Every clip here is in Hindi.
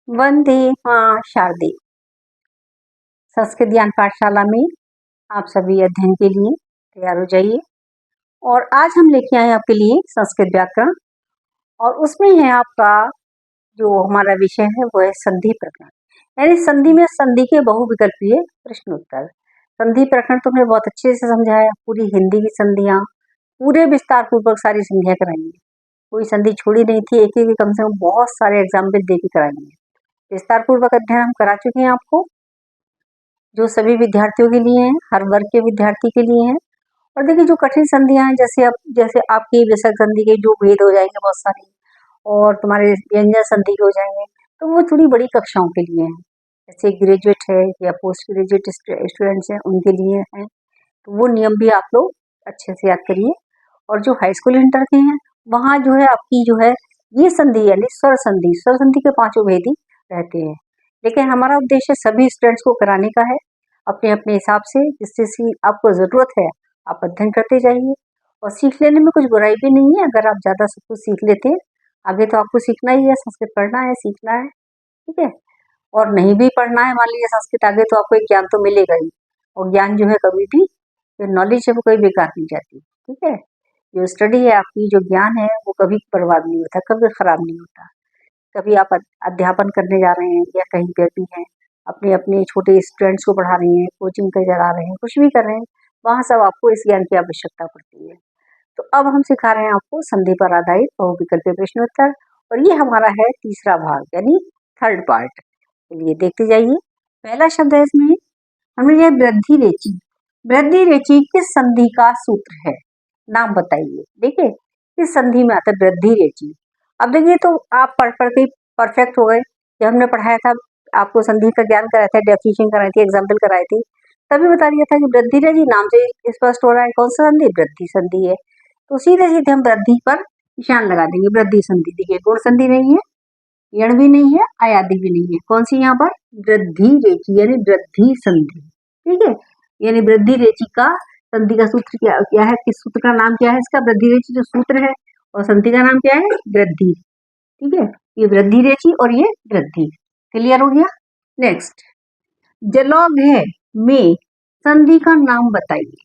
वंदे मां शारदे। संस्कृत ज्ञान पाठशाला में आप सभी अध्ययन के लिए तैयार हो जाइए। और आज हम लेके आए आपके लिए संस्कृत व्याकरण, और उसमें है आपका जो हमारा विषय है वो है संधि प्रकरण। यानी संधि में संधि के बहुविकल्पीय प्रश्न उत्तर। संधि प्रकरण तो मैं बहुत अच्छे से समझाया, पूरी हिंदी की संधियां पूरे विस्तार पूर्वक सारी संधियां कराई है, कोई संधि छोड़ी नहीं थी। एक एक कम से कम बहुत सारे एग्जाम्पल दे के कराई है। विस्तार पूर्वक अध्ययन हम करा चुके हैं आपको, जो सभी विद्यार्थियों के लिए हैं, हर वर्ग के विद्यार्थी के लिए हैं। और देखिए जो कठिन संधियां हैं, जैसे आपकी विसर्ग संधि के जो भेद हो जाएंगे बहुत सारे, और तुम्हारे व्यंजन संधि के हो जाएंगे, तो वो थोड़ी बड़ी कक्षाओं के लिए हैं। जैसे ग्रेजुएट है या पोस्ट ग्रेजुएट स्टूडेंट्स हैं, उनके लिए हैं। तो वो नियम भी आप लोग अच्छे से याद करिए। और जो हाई स्कूल इंटर के हैं, वहाँ जो है आपकी जो है ये संधि यानी स्वर संधि के पांचों भेद ही रहते हैं। लेकिन हमारा उद्देश्य सभी स्टूडेंट्स को कराने का है, अपने अपने हिसाब से। जिस चीज की आपको जरूरत है आप अध्ययन करते जाइए, और सीख लेने में कुछ बुराई भी नहीं है। अगर आप ज्यादा सब कुछ सीख लेते हैं, आगे तो आपको सीखना ही है, संस्कृत पढ़ना है, सीखना है, ठीक है। और नहीं भी पढ़ना है, मान लीजिए संस्कृत, आगे तो आपको एक ज्ञान तो मिलेगा ही। और ज्ञान जो है कभी भी, जो नॉलेज है वो कभी बेकार नहीं जाती, ठीक है। जो स्टडी है आपकी, जो ज्ञान है वो कभी बर्बाद नहीं होता, कभी खराब नहीं होता। कभी आप अध्यापन करने जा रहे हैं या कहीं पे भी हैं, अपने अपने छोटे स्टूडेंट्स को पढ़ा रहे हैं, कोचिंग कर जा रहे हैं, कुछ भी कर रहे हैं, वहाँ सब आपको इस ज्ञान की आवश्यकता पड़ती है। तो अब हम सिखा रहे हैं आपको संधि पर आधारित बहुविकल्पीय प्रश्नोत्तर, और ये हमारा है तीसरा भाग यानी थर्ड पार्ट। चलिए देखते जाइए। पहला शब्द है इसमें, हमने लिया वृद्धि रेचि। वृद्धि रेचि किस संधि का सूत्र है, नाम बताइए। देखिए किस संधि में आता है वृद्धि रेचि। अब देखिए तो आप पढ़ पढ़ के परफेक्ट हो गए। जब हमने पढ़ाया था, आपको संधि का ज्ञान कराया था, डेफिनेशन कराई थी, एग्जाम्पल कराए थे, तभी बता दिया था कि वृद्धि रेचि नाम से स्पष्ट हो रहा है कौन सा संधि, वृद्धि संधि है। तो सीधे सीधे हम वृद्धि पर निशान लगा देंगे। वृद्धि संधि देखिए, गुण संधि नहीं है, यण भी नहीं है, अयादि भी नहीं है। कौन सी यहाँ पर, वृद्धि रेचि यानी वृद्धि संधि, ठीक है। यानी वृद्धि रेचि का संधि का सूत्र क्या क्या है, किस सूत्र का नाम क्या है इसका, वृद्धि रेचि जो सूत्र है, और संधि का नाम क्या है, वृद्धि, ठीक है। ये वृद्धि रेचि और ये वृद्धि, क्लियर हो गया। नेक्स्ट, जलौघ है में संधि का नाम बताइए,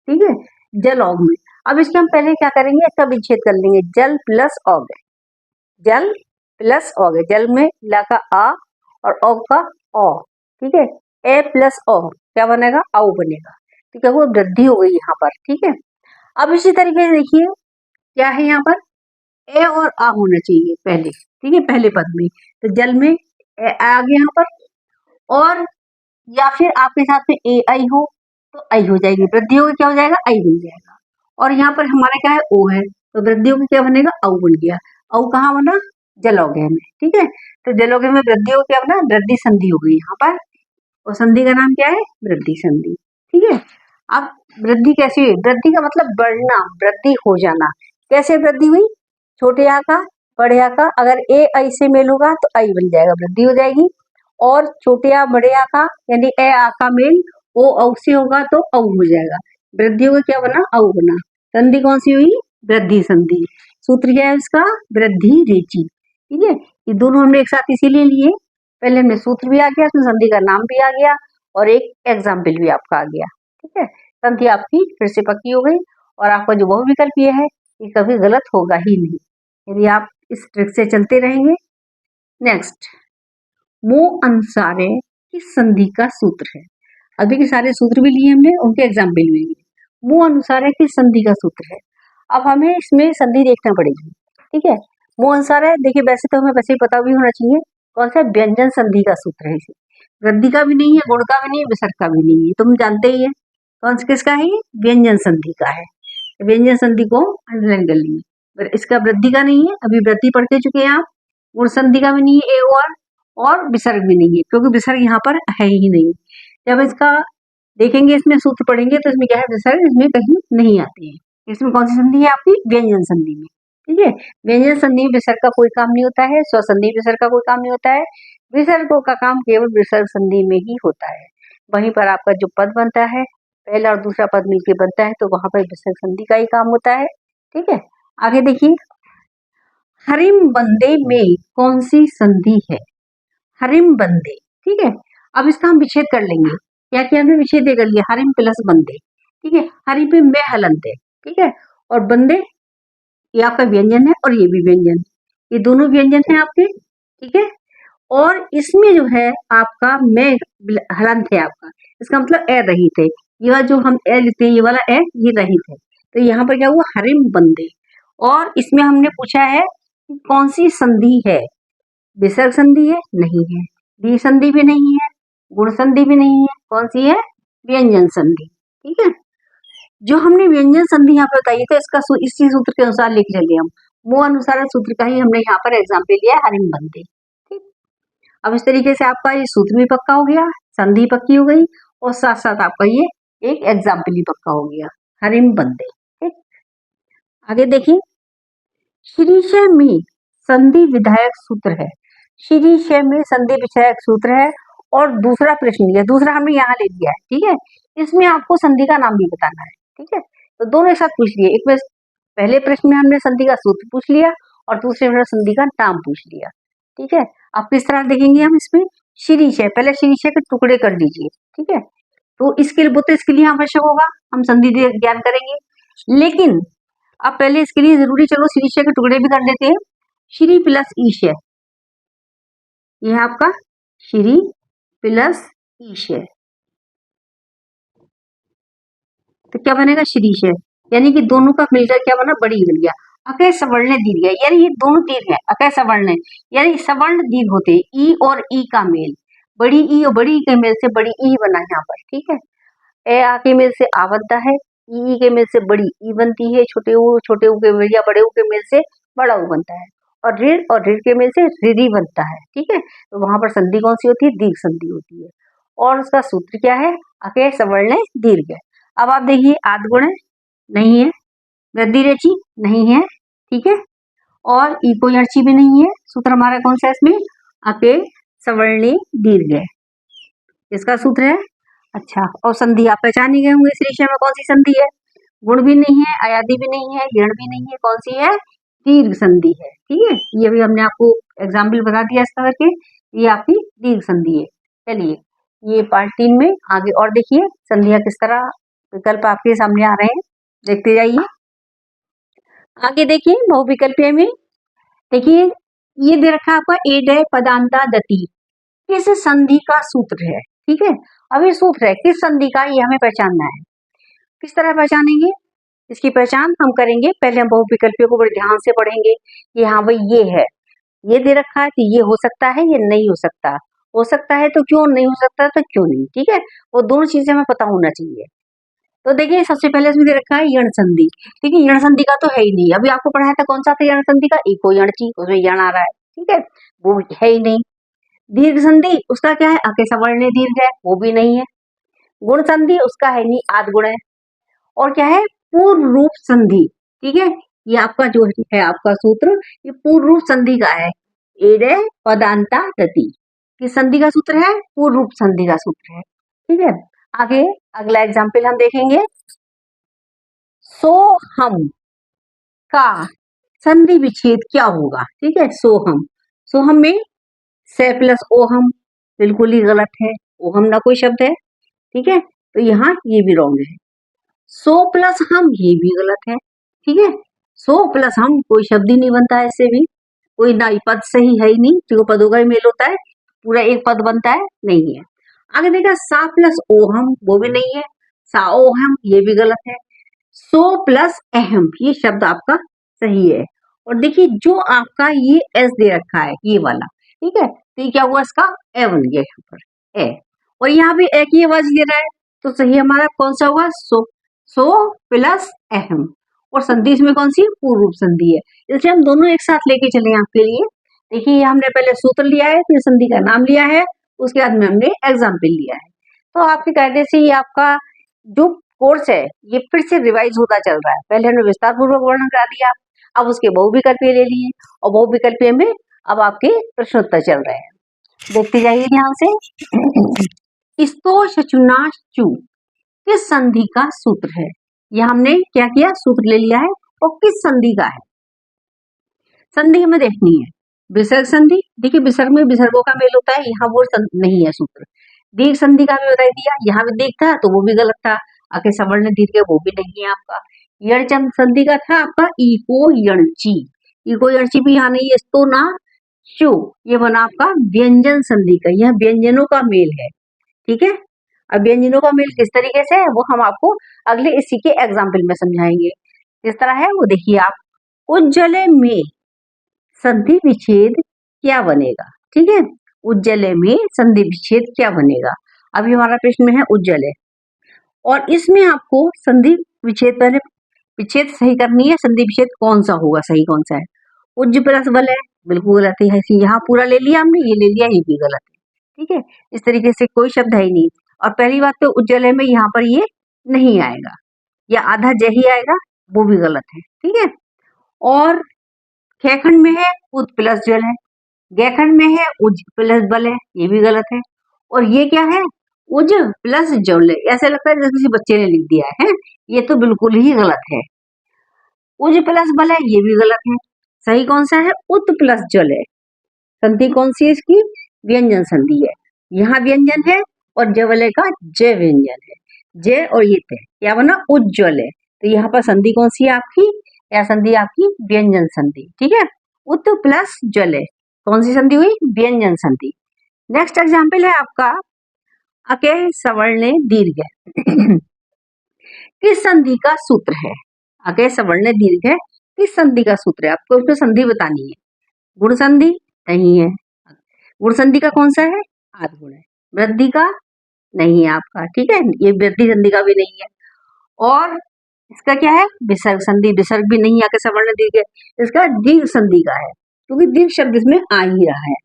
ठीक है। जलौघ में, अब इसके हम पहले क्या करेंगे, इसका विच्छेद कर लेंगे। जल प्लस औघ, जल प्लस औघ, जल में ला का आ और औ का औ, ठीक है। ए प्लस औ क्या बनेगा, औ बनेगा, ठीक है। वो वृद्धि हो गई यहाँ पर, ठीक है। अब इसी तरीके से देखिए क्या है यहाँ पर, ए और आ होना चाहिए पहले, ठीक है, पहले पद में। तो जल में ए आ गया यहाँ पर, और या फिर आपके साथ में ए आई हो तो आई हो जाएगी, वृद्धि होगी क्या हो जाएगा, आई बन जाएगा। और यहाँ पर हमारा क्या है, ओ है, तो वृद्धि होगी क्या बनेगा, औ बन गया। औ कहाँ बना, जलौघ में, ठीक है। तो जलौघ में वृद्धि हो क्या बना, वृद्धि संधि हो गई यहाँ पर, और संधि का नाम क्या है, वृद्धि संधि, ठीक है। अब वृद्धि कैसी हुई, वृद्धि का मतलब बढ़ना, वृद्धि हो जाना। कैसे वृद्धि हुई, छोटे आ का बड़े आ का अगर ए आई से मेल होगा तो आई बन जाएगा, वृद्धि हो जाएगी। और छोटे आ बड़े आ का यानी ए आ का मेल ओ औ से होगा तो औ हो जाएगा, वृद्धि होगा क्या बना, औ बना। संधि कौन सी हुई, वृद्धि संधि। सूत्र क्या है इसका, वृद्धि रेचि, ठीक है। ये दोनों हमने एक साथ इसीलिए लिए, पहले में सूत्र भी आ गया, उसमें संधि का नाम भी आ गया, और एक एग्जाम्पल भी आपका आ गया, ठीक है। संधि आपकी फिर से पक्की हो गई, और आपका जो बहुविकल्प ये है ये कभी गलत होगा ही नहीं, यदि आप इस ट्रिक से चलते रहेंगे। नेक्स्ट, मो अनुसारे किस संधि का सूत्र है। अभी के सारे सूत्र भी लिए हमने, उनके एग्जाम्पल भी लिए। मो अनुसारे किस संधि का सूत्र है। अब हमें इसमें संधि देखना पड़ेगी, ठीक है। मो अनुसार है, देखिए वैसे तो हमें वैसे ही पता भी होना चाहिए कौन सा व्यंजन संधि का सूत्र है। इसे वृद्धि का भी नहीं है, गुण का भी नहीं है, विसर्ग का भी नहीं है, तुम जानते ही है कौन सा किसका है, ये व्यंजन संधि का है। व्यंजन संधि को अंडरलाइन कर लीजिए, पर इसका वृद्धि का नहीं है, अभी वृद्धि पढ़ के चुके हैं आप। गुण संधि का भी नहीं है, ए और विसर्ग भी नहीं है, क्योंकि विसर्ग यहाँ पर है ही नहीं। जब इसका देखेंगे, इसमें सूत्र पढ़ेंगे तो इसमें क्या है, विसर्ग इसमें कहीं नहीं आते हैं। इसमें कौन सी संधि है आपकी, व्यंजन संधि में, ठीक है। व्यंजन संधि में विसर्ग का कोई काम नहीं होता है, स्वसंधि विसर्ग का कोई काम नहीं होता है। विसर्गों का काम केवल विसर्ग संधि में ही होता है। वहीं पर आपका जो पद बनता है, पहला और दूसरा पद मिलकर बनता है, तो वहां पर विसर्ग संधि का ही काम होता है, ठीक है। आगे देखिए, हरिम बंदे में कौन सी संधि है। हरिम बंदे। ठीक है, अब इसका हम विच्छेद कर लेंगे। क्या किया हमने, विच्छेद कर लिया, हरिम प्लस बंदे। ठीक है, हरि पे मैं हलनते। ठीक है, और बंदे ये आपका व्यंजन है और ये भी व्यंजन, ये दोनों व्यंजन है आपके। ठीक है, और इसमें जो है आपका मैं हलंत है आपका, इसका मतलब ए रहित है। ये वाला जो हम ए लिखते हैं, ये वाला ए ये रहित है। तो यहाँ पर क्या हुआ, हरिम बंदे। और इसमें हमने पूछा है कौन सी संधि है, विसर्ग संधि है, नहीं है। द्वि संधि भी नहीं है, गुण संधि भी नहीं है, कौन सी है, व्यंजन संधि। ठीक है, जो हमने व्यंजन संधि यहाँ पर बताई तो इसका इसी सूत्र के अनुसार लिख लेंगे हम, वो अनुसार सूत्र का ही हमने यहाँ पर एग्जाम्पल लिया है, हरिम बंदे। ठीक, अब इस तरीके से आपका ये सूत्र भी पक्का हो गया, संधि पक्की हो गई, और साथ साथ आपका ये एक एग्जाम्पल भी पक्का हो गया, हरिम बंदे। ठीक, आगे देखिए, श्रीशय में संधि विधायक सूत्र है। श्रीशय में संधि विधायक सूत्र है, और दूसरा प्रश्न लिया, दूसरा हमने यहाँ ले लिया है। ठीक है, इसमें आपको संधि का नाम भी बताना है। ठीक है, तो दोनों एक साथ पूछ लिए, एक में पहले प्रश्न में हमने संधि का सूत्र पूछ लिया और दूसरे में संधि का नाम पूछ लिया। ठीक है, अब किस तरह देखेंगे हम इसमें, श्रीशय, पहले श्रीशय के टुकड़े कर दीजिए। ठीक है, तो इसके लिए तो इसके लिए आवश्यक होगा, हम संधि ज्ञान करेंगे, लेकिन अब पहले इसके लिए जरूरी, चलो श्रीशय के टुकड़े भी कर लेते हैं। श्री प्लस ईशय, यह है आपका श्री प्लस ईशय, तो क्या बनेगा, श्रीशय, यानी कि दोनों का मिलकर क्या बना, बड़ी बन गया। अकय सवर्ण दीर्घ है, यानी ये दोनों दीर्घ है, अकय सवर्ण, यानी सवर्ण दीर्घ होते हैं, ई और ई का मेल, बड़ी ई और बड़ी ई के मेल से बड़ी ई बना यहाँ पर। ठीक है, ए आ के मेल से आ बनता है, ई के मेल से बड़ी ई बनती है, छोटे ऊ के मेल या बड़े ऊ के मेल से बड़ा ऊ बनता है, और ऋण के मेल से ऋरी बनता है। ठीक है, तो वहां पर संधि कौन सी होती है, दीर्घ संधि होती है, और उसका सूत्र क्या है, अकय सवर्ण दीर्घ। अब आप देखिए, आद्गुण नहीं है, वृद्धि रेची नहीं है। ठीक है, और इको यर्ची भी नहीं है, सूत्र हमारा कौन सा है इसमें, अकय सवर्ण दीर्घ है, इसका सूत्र है। अच्छा, और संधि आप पहचान ही गए होंगे, इस विषय में कौन सी संधि है, गुण भी नहीं है, अयादि भी नहीं है, ऋण भी नहीं है, कौन सी है, दीर्घ संधि है। ठीक है, ये भी हमने आपको एग्जाम्पल बता दिया इस तरह के, ये आपकी दीर्घ संधि है। चलिए, ये पार्ट 3 में आगे और देखिए संधियां किस तरह विकल्प आपके सामने आ रहे हैं, देखते जाइए। आगे देखिए, बहुविकल्पीय में देखिए, ये दे रखा है आपका एडय पदांता दति, किस संधि का सूत्र है। ठीक है, अब ये सूत्र है किस संधि का, ये हमें पहचानना है। किस तरह पहचानेंगे, इसकी पहचान हम करेंगे, पहले हम बहुविकल्पियों को बड़े ध्यान से पढ़ेंगे कि हाँ भाई ये है, ये दे रखा है कि ये हो सकता है, ये नहीं हो सकता है तो क्यों, नहीं हो सकता तो क्यों नहीं। ठीक है, वो दोनों चीजें हमें पता होना चाहिए। तो देखिए, सबसे पहले इसमें दे रखा है यण संधि। देखिए, यण संधि का तो है ही नहीं, अभी आपको पढ़ाया था कौन सा था यण संधि का, इको यणची, उसमें यण आ रहा है। ठीक है, वो है ही नहीं। दीर्घ संधि उसका क्या है, अके सवर्ण दीर्घ है, वो भी नहीं है। गुण संधि उसका है नहीं, आद्गुण है। और क्या है, पूर्ण रूप संधि। ठीक है, ये आपका जो है आपका सूत्र, ये पूर्ण रूप संधि का है, एडे पदांता दति, किस संधि का सूत्र है, पूर्ण रूप संधि का सूत्र है। ठीक है, आगे अगला एग्जाम्पल हम देखेंगे, सो हम का संधि विच्छेद क्या होगा। ठीक है, सोहम में से प्लस ओहम बिल्कुल ही गलत है, ओहम ना कोई शब्द है। ठीक है, तो यहाँ ये भी रॉन्ग है। सो प्लस हम, ये भी गलत है। ठीक है, सो प्लस हम कोई शब्द ही नहीं बनता है, इससे भी कोई ना पद सही है ही नहीं, जो पदों का ही मेल होता है, पूरा एक पद बनता है, नहीं है। आगे देखा, सा प्लस ओहम, वो भी नहीं है। सा ओहम, ये भी गलत है। सो प्लस अहम, ये शब्द आपका सही है। और देखिए, जो आपका ये एस दे रखा है, ये वाला, ठीक है, तो ये क्या हुआ, इसका ए बन गया यहाँ पर, ए, और यहाँ भी ए की आवाज दे रहा है, तो सही हमारा कौन सा हुआ, सो प्लस अहम, और संधि इसमें कौन सी, पूर्व रूप संधि है, इसलिए हम दोनों एक साथ लेके चले आपके लिए। देखिए, हमने पहले सूत्र लिया है, फिर संधि का नाम लिया है, उसके बाद में हमने एग्जाम्पल लिया है। तो आपके कायदे से ये आपका जो कोर्स है, ये फिर से रिवाइज होता चल रहा है। पहले हमने विस्तार पूर्वक वर्णन करा दिया, अब उसके बहुविकल्पीय ले लिए, और बहुविकल्पीय में अब आपके प्रश्नोत्तर चल रहे हैं, देखते जाइए ध्यान से। स्तोष चुनाश चू किस संधि का सूत्र है, यह हमने क्या किया, सूत्र ले लिया है, और किस संधि का है, संधि हमें देखनी है। विसर्ग संधि, देखिए विसर्ग में विसर्गों का मेल होता है, यहाँ वो नहीं है सूत्र। दीर्घ संधि का भी बता दिया, यहाँ भी दीर्घ था तो वो भी गलत था, आगे सवर्ण दीर्घ है वो भी नहीं है आपका। यण संधि का था आपका इको यणची, इको यणची भी यहाँ नहीं है, तो ना शो, ये बना आपका व्यंजन संधि का, यह व्यंजनों का मेल है, ठीक है। अब व्यंजनों का मेल किस तरीके से है वो हम आपको अगले इसी के एग्जाम्पल में समझाएंगे। किस तरह है वो देखिए आप, उज्ज्वले में संधि विच्छेद क्या बनेगा, ठीक है। उज्ज्वले में संधि विच्छेद क्या बनेगा, अभी हमारा प्रश्न में है उज्ज्वले, और इसमें आपको संधि विच्छेद पहले विच्छेद सही करनी है, संधि विच्छेद कौन सा होगा, सही कौन सा है। उज्ज प्लस बल है, बिल्कुल गलत है, यहाँ पूरा ले लिया हमने, ये ले लिया, ये भी गलत है, ठीक है। इस तरीके से कोई शब्द है ही नहीं, और पहली बात तो उज्ज्वल में यहाँ पर ये नहीं आएगा, या आधा ज ही आएगा, वो भी गलत है, ठीक है। और खेखंड में है उद प्लस जल है, गैखंड में है उज प्लस बल है, ये भी गलत है। और ये क्या है, उज प्लस जल है, ऐसे लगता है जैसे किसी बच्चे ने लिख दिया है, ये तो बिल्कुल ही गलत है। उज प्लस बल है, ये भी गलत है, सही कौन सा है, उत प्लस जल है। संधि कौन सी है इसकी, व्यंजन संधि है, यहाँ व्यंजन है और जवलय का जय व्यंजन है, जय और ये तय, क्या बना उज्ज्वल है, तो यहाँ पर संधि कौन सी है आपकी, या संधि आपकी व्यंजन संधि, ठीक है। उत प्लस जल है, कौन सी संधि हुई, व्यंजन संधि। नेक्स्ट एग्जाम्पल है आपका अके सवर्ण दीर्घ है किस संधि का सूत्र है, अके सवर्ण दीर्घ है किस संधि का सूत्र है, आपको उसमें संधि बतानी है। गुण संधि नहीं है, गुण संधि का कौन सा है, आद गुण है। वृद्धि का नहीं है आपका, ठीक है, ये वृद्धि संधि का भी नहीं है। और इसका क्या है, विसर्ग संधि, विसर्ग भी नहीं आके सवर्ण दीर्घ है, इसका दीर्घ संधि का है, क्योंकि दीर्घ शब्द इसमें आ ही रहा है।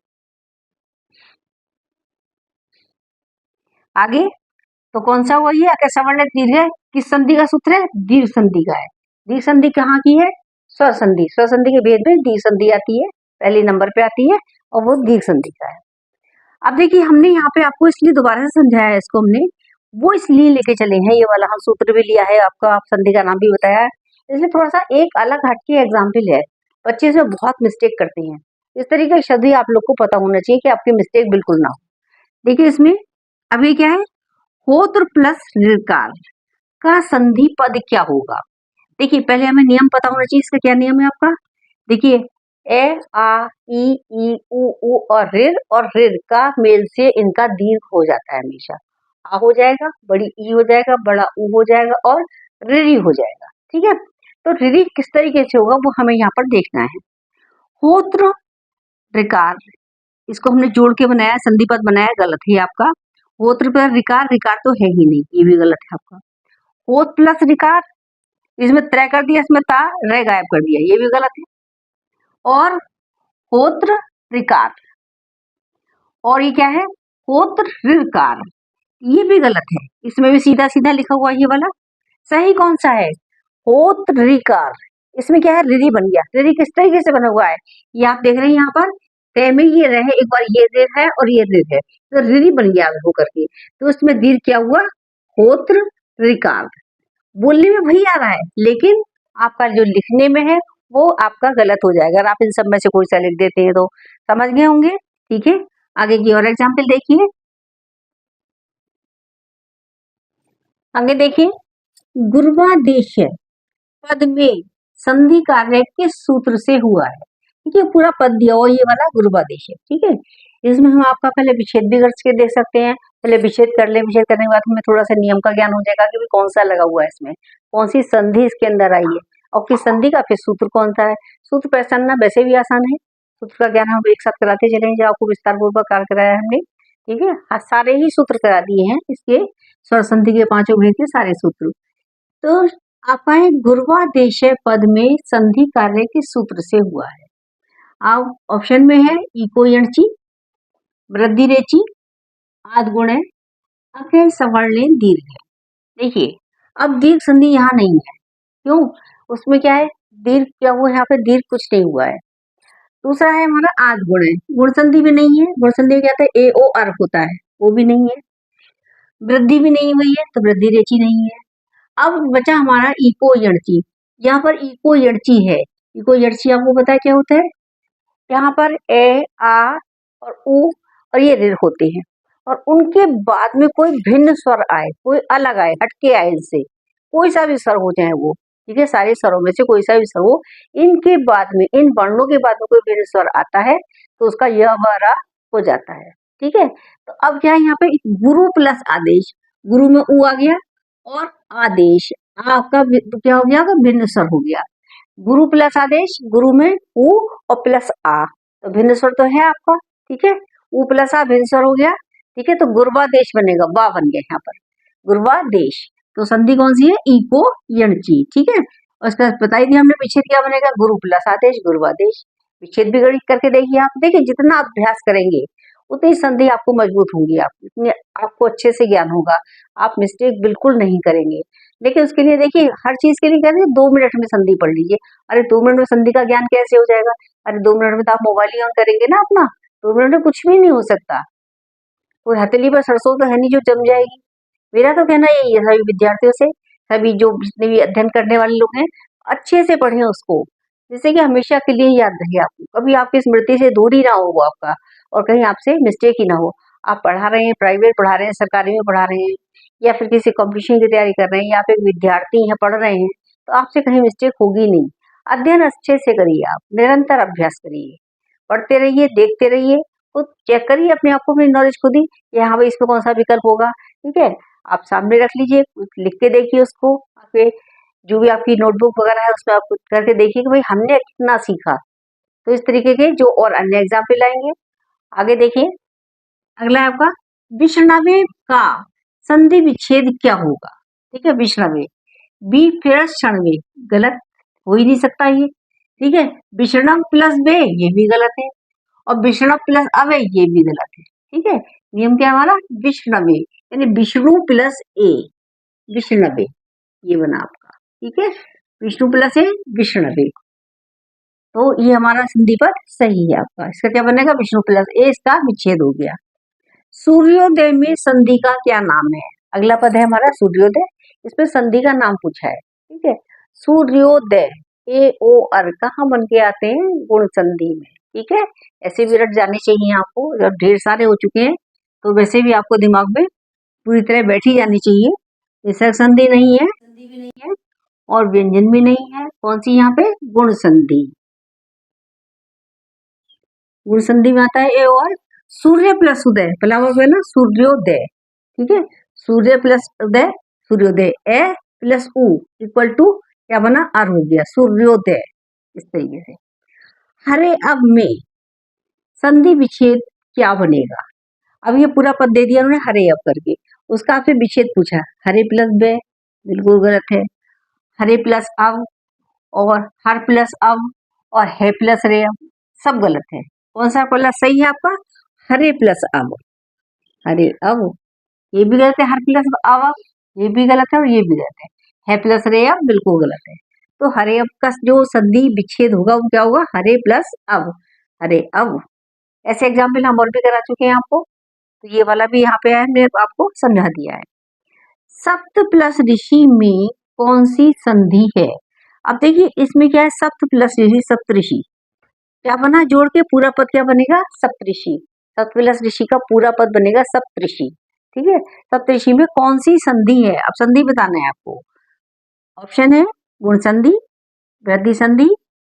आगे तो कौन सा हुआ, ये आके सवर्ण दीर्घ है, किस संधि का सूत्र है, दीर्घ संधि का है। दीर्घ संधि कहाँ की है, स्वर संधि, स्वर संधि के भेद में दीर्घ संधि आती है, पहले नंबर पे आती है, और वो दीर्घ संधि का है। अब देखिए हमने यहाँ पे आपको इसलिए दोबारा से समझाया है इसको, हमने वो इसलिए लेके चले हैं, ये वाला हम सूत्र भी लिया है आपका, आप संधि का नाम भी बताया है, इसलिए थोड़ा सा एक अलग हटके एग्जाम्पल है, बच्चे इसमें बहुत मिस्टेक करते हैं, इस तरीके का शब्द ही आप लोग को पता होना चाहिए कि आपकी मिस्टेक बिल्कुल ना हो। देखिए इसमें अभी क्या है, होत्र प्लस ऋकार का संधि पद क्या होगा। देखिए पहले हमें नियम पता होना चाहिए, इसका क्या नियम है आपका, देखिए ए आ ई उ और ऋर का मेल से इनका दीर्घ हो जाता है हमेशा, आ हो जाएगा, बड़ी ई हो जाएगा, बड़ा उ हो जाएगा, और ऋरी हो जाएगा, ठीक है। तो ऋरी किस तरीके से होगा वो हमें यहाँ पर देखना है। होत्र ऋकार, इसको हमने जोड़ के बनाया, संधि पद बनाया, गलत है आपका। होत्र प्लस ऋकार, ऋकार तो है ही नहीं, ये भी गलत है आपका। होत प्लस ऋकार, इसमें त्रय कर दिया, इसमें ता रह गायब कर दिया, ये भी गलत है। और होत्र ऋकार, और ये क्या है, होत्र ऋकार, ये भी गलत है, इसमें भी सीधा सीधा लिखा हुआ ये वाला, सही कौन सा है, होत्र ऋकार, इसमें क्या है, रिरी बन गया, रिरी किस तरीके से बना हुआ है, ये आप देख रहे हैं यहाँ पर, तय में ये रहे, एक बार ये ऋर है और ये ऋर है, तो रिरी बन गया होकर के, तो उसमें दीर्घ क्या हुआ, होत्र ऋकार, बोलने में वही आ रहा है, लेकिन आपका जो लिखने में है वो आपका गलत हो जाएगा, अगर आप इन सब में से कोई सा लिख देते हैं तो, समझ गए होंगे, ठीक है। आगे की और एग्जाम्पल देखिए, आगे देखिए, गुरुवादेश पद में संधि कार्य किस सूत्र से हुआ है, ठीक है, पूरा पद दिया हुआ ये वाला गुरुवादेश है, ठीक है। इसमें हम आपका पहले विच्छेद भी करके देख सकते हैं, पहले विच्छेद कर ले, विच्छेद करने के बाद हमें थोड़ा सा नियम का ज्ञान हो जाएगा कि कौन सा लगा हुआ है इसमें, कौन सी संधि इसके अंदर आई है, और किस संधि का फिर सूत्र कौन सा है। सूत्र पहचानना वैसे भी आसान है, सूत्र का ज्ञान हम एक साथ कराते चलेंगे, जो आपको विस्तार पूर्वक कार्य कराया है हमने, ठीक है, सारे ही सूत्र करा दिए हैं इसके, स्वर संधि के पांचों भेद के सारे सूत्र। तो आपका है गुरुवादेश पद में संधि कार्य किस सूत्र से हुआ है, आप ऑप्शन में है इको यणची, वृद्धि रेची, आद गुण है, अके सवर्ण दीर्घ है। देखिए अब दीर्घ संधि यहाँ नहीं है, क्यों, उसमें क्या है, दीर्घ क्या हुआ, यहाँ पे दीर्घ कुछ नहीं हुआ है। दूसरा है हमारा आद गुण है, गुण संधि भी नहीं है, गुण संधि क्या था, ए ओ अर्थ होता है, वो भी नहीं है। वृद्धि भी नहीं हुई है, तो वृद्धि रेची नहीं है। अब बचा हमारा इको यणची, यहाँ पर इको यणची है, इको यणची आपको पता है क्या होता है, यहाँ पर ए, आ और उ और ये ऋ होते हैं और उनके बाद में कोई भिन्न स्वर आए, कोई अलग आए, हटके आए इनसे, कोई सा भी स्वर हो चाहे वो, ठीक है, सारे स्वरों में से कोई सा भी स्वर हो, इनके बाद में, इन वर्णों के बाद में कोई भिन्न स्वर आता है तो उसका य, व, र हो जाता है, ठीक है। तो अब क्या है यहाँ पे गुरु प्लस आदेश, गुरु में उ आ गया और आदेश आपका क्या हो गया, भिन्न स्वर हो गया। गुरु प्लस आदेश, गुरु में उ और प्लस आ, तो भिन्न स्वर तो है आपका, ठीक है। उ प्लस आ भिन्न स्वर हो गया, ठीक है। तो गुरबादेश बनेगा, बा बन गया यहाँ पर, गुरबादेश। तो संधि कौन सी है, ई को यणची, ठीक है। और उसका बता ही दिया हमने, विच्छेद क्या बनेगा, गुरु प्लस आदेश, गुरबादेश। विच्छेद भी गणित करके देखिए आप, देखिए जितना अभ्यास करेंगे उतनी संधि आपको मजबूत होंगी, आपको अच्छे से ज्ञान होगा, आप मिस्टेक बिल्कुल नहीं करेंगे। लेकिन उसके लिए देखिए, हर चीज के लिए कहते हैं 2 मिनट में संधि पढ़ लीजिए। अरे 2 मिनट में संधि का ज्ञान कैसे हो जाएगा, अरे 2 मिनट में तो आप मोबाइल ही ऑन करेंगे ना अपना, 2 मिनट में कुछ भी नहीं हो सकता। कोई हथेली पर सरसों तो है नहीं जो जम जाएगी। मेरा तो कहना यही है सभी विद्यार्थियों से, सभी जो जितने भी अध्ययन करने वाले लोग हैं, अच्छे से पढ़ें उसको, जिससे कि हमेशा के लिए याद रहे आपको, कभी आपकी स्मृति से दूर ही ना हो वो आपका, और कहीं आपसे मिस्टेक ही ना हो। आप पढ़ा रहे हैं, प्राइवेट पढ़ा रहे हैं, सरकारी में पढ़ा रहे हैं, या फिर किसी कॉम्पिटिशन की तैयारी कर रहे हैं, या आप एक विद्यार्थी हैं, पढ़ रहे हैं, तो आपसे कहीं मिस्टेक होगी नहीं। अध्ययन अच्छे से करिए, आप निरंतर अभ्यास करिए, पढ़ते रहिए, देखते रहिए, खुद चेक करिए अपने आप को, अपनी नॉलेज खुद ही, यहाँ भाई इसमें कौन सा विकल्प होगा, ठीक है। आप सामने रख लीजिए, लिख के देखिए उसको, आपके जो भी आपकी नोटबुक वगैरह है उसमें आप करके देखिए कि भाई हमने कितना सीखा। तो इस तरीके के जो और अन्य एग्जाम्पल आएंगे, आगे देखिए। अगला है आपका विषणवे का संधि विच्छेद क्या होगा, ठीक है। विषणवे, बी प्लस क्षणवे, गलत, हो ही नहीं सकता ये, ठीक है। विषणव प्लस बे, ये भी गलत है, और विषणव प्लस अवे, ये भी गलत है, ठीक है। नियम क्या हमारा, विषणवे, यानी विष्णु प्लस ए, विष्णवे, ये बना आपका, ठीक है। विष्णु प्लस ए, विष्णवे, तो ये हमारा संधि पद सही है आपका। इसका क्या बनेगा, विष्णु प्लस ए, इसका विच्छेद हो गया। सूर्योदय में संधि का क्या नाम है, अगला पद है हमारा सूर्योदय, इसमें संधि का नाम पूछा है, ठीक है। सूर्योदय, ए ओ अर कहाँ बन के आते हैं, गुण संधि में, ठीक है। ऐसे भी रट जाने चाहिए आपको, जब ढेर सारे हो चुके हैं तो वैसे भी आपको दिमाग में पूरी तरह बैठी जानी चाहिए। विसर्ग संधि नहीं है, संधि भी नहीं है, और व्यंजन भी नहीं है, कौन सी यहाँ पे, गुण संधि। गुण संधि में आता है ए और, सूर्य प्लस उदय, पहला वर्ग है ना सूर्योदय, ठीक है। सूर्य प्लस उदय, सूर्योदय, ए प्लस उ इक्वल टू क्या बना, अर हो गया, सूर्योदय। इस तरीके से हरे अब में संधि विच्छेद क्या बनेगा। अब ये पूरा पद दे दिया उन्होंने हरे अब करके, उसका आपसे विच्छेद पूछा, हरे प्लस बे, बिल्कुल गलत है। हरे प्लस अब, और हर प्लस अब, और है प्लस रे अब, सब गलत है। कौन सा पहला सही है आपका, हरे प्लस अब, हरे अब, ये भी गलत है, हर प्लस अब, ये भी गलत है, और ये भी गलत है प्लस रे अब बिल्कुल गलत है। तो हरे अब का जो संधि विच्छेद होगा वो क्या होगा, हरे प्लस अब, हरे अब। ऐसे एग्जाम्पल हम और भी करा चुके हैं आपको, तो ये वाला भी यहाँ पे है, हमने आपको समझा दिया है। सप्त प्लस ऋषि में कौन सी संधि है, अब देखिए इसमें क्या है, सप्त प्लस ऋषि, सप्तऋषि, क्या बना जोड़ के, पूरा पद क्या बनेगा, सप्तऋषि। सप्त प्लस ऋषि का पूरा पद बनेगा सप्तऋषि, ठीक है। सप्तऋषि में कौन सी संधि है, अब संधि बताना है आपको। ऑप्शन है गुण संधि, वृद्धि संधि,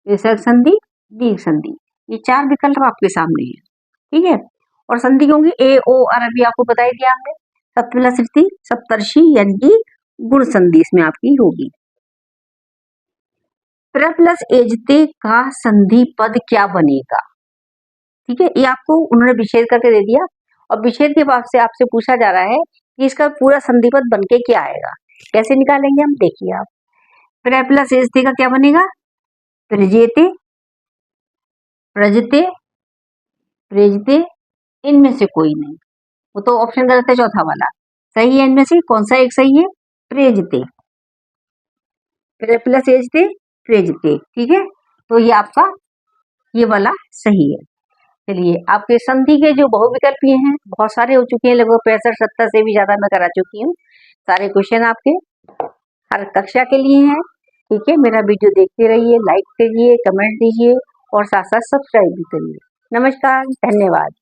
विसर्ग संधि, दीर्घ संधि, ये 4 विकल्प आपके सामने है, ठीक है। और संधि होंगी ए ओ और, अभी आपको बता ही दिया हमने, सप्त प्लस ऋषि, सप्तर्षि, यानी कि गुण संधि इसमें आपकी होगी। प्र प्लस एजते का संधि पद क्या बनेगा, ठीक है। ये आपको उन्होंने विच्छेद करके दे दिया, और विच्छेद के बाद से आपसे पूछा जा रहा है कि इसका पूरा संधि पद बन के क्या आएगा, कैसे निकालेंगे हम, देखिए आप। प्र प्लस एजते का क्या बनेगा, प्रजेते, प्रजते, प्रेजते, इनमें से कोई नहीं, वो तो ऑप्शन गलत है, चौथा वाला सही है। इनमें से कौन सा एक सही है, प्रेजते, प्र प्लस एजते, प्रेजते, ठीक है। तो ये आपका ये वाला सही है। चलिए, आपके संधि के जो बहुविकल्प ये हैं बहुत सारे हो चुके हैं, लगभग 65-70 से भी ज्यादा मैं करा चुकी हूँ। सारे क्वेश्चन आपके हर कक्षा के लिए हैं, ठीक है। मेरा वीडियो देखते रहिए, लाइक करिए, कमेंट दीजिए, और साथ साथ सब्सक्राइब भी करिए। नमस्कार, धन्यवाद।